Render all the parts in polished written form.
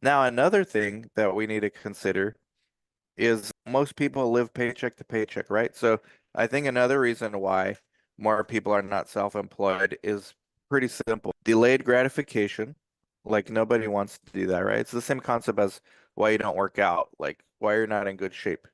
Now, another thing that we need to consider is most people live paycheck to paycheck, right? So I think another reason why more people are not self-employed is pretty simple. Delayed gratification. Like nobody wants to do that, right? It's the same concept as why you don't work out, like why you're not in good shape.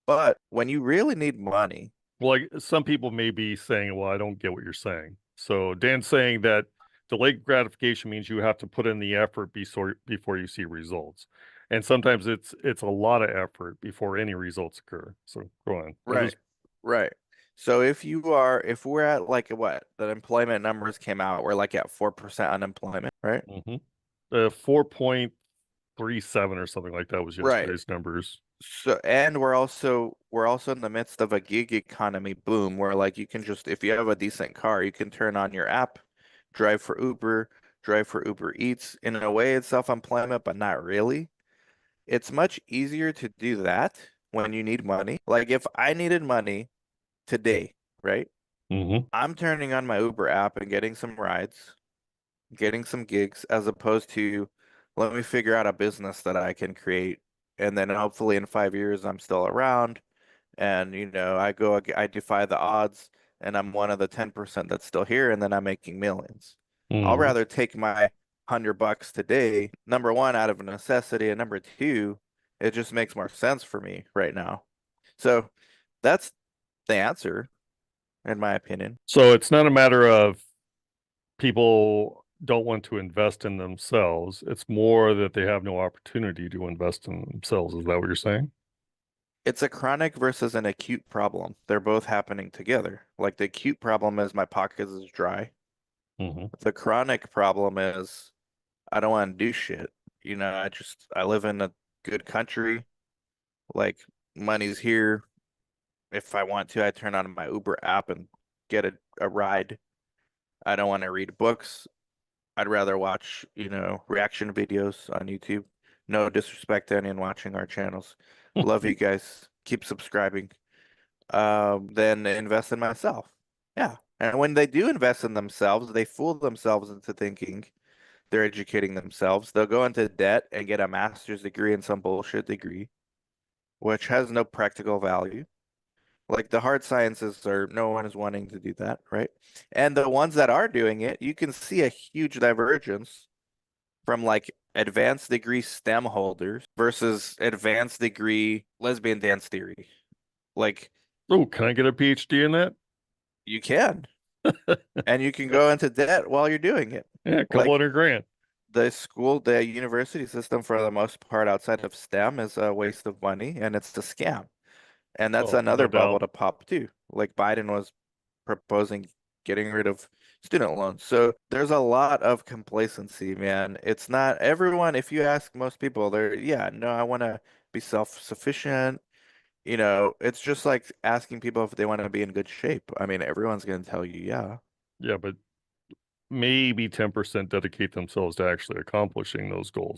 But when you really need money, Well, like some people may be saying, well, I don't get what you're saying. So Dan's saying that delayed gratification means you have to put in the effort before you see results. And sometimes it's a lot of effort before any results occur. So go on. I'm right, just right. So if we're at like what the employment numbers came out, we're like at 4% unemployment, right? mhm. 4.37 or something like that was Right. yesterday's numbers. So, and we're also in the midst of a gig economy boom where like you can just if you have a decent car, you can turn on your app, drive for Uber, drive for Uber Eats. In a way, it's self-employment, but not really. It's much easier to do that when you need money. Like if I needed money today, right? Hmm. I'm turning on my Uber app and getting some rides, getting some gigs, as opposed to let me figure out a business that I can create. And then hopefully in 5 years, I'm still around. And, I defy the odds and I'm one of the 10% that's still here. And then I'm making millions. I'll Hmm. rather take my $100 today, number one, out of necessity. And number two, it just makes more sense for me right now. So that's the answer, in my opinion. So it's not a matter of people don't want to invest in themselves. It's more that they have no opportunity to invest in themselves. Is that what you're saying? It's a chronic versus an acute problem. They're both happening together. Like the acute problem is my pockets is dry. Hmm. The chronic problem is I don't want to do shit. I live in a good country. Like money's here. If I want to, I turn on my Uber app and get a ride. I don't want to read books. I'd rather watch, reaction videos on YouTube. No disrespect to anyone watching our channels. Love you guys. Keep subscribing. Then invest in myself. Yeah. And when they do invest in themselves, they fool themselves into thinking they're educating themselves. They'll go into debt and get a master's degree in some bullshit degree, which has no practical value. Like the hard sciences are, no one is wanting to do that, right? And the ones that are doing it, you can see a huge divergence from like advanced degree STEM holders versus advanced degree lesbian dance theory. Like Oh, can I get a PhD in that? you can, and you can go into debt while you're doing it. Yeah, a couple Like hundred grand. the university system for the most part outside of STEM is a waste of money and it's a scam. And that's Oh, no another bubble doubt. to pop too. Like Biden was proposing getting rid of student loans. So there's a lot of complacency, man. It's not everyone, if you ask most people, yeah, no, I want to be self-sufficient. It's just like asking people if they want to be in good shape. I mean, everyone's going to tell you, yeah. Yeah, but maybe 10% dedicate themselves to actually accomplishing those goals.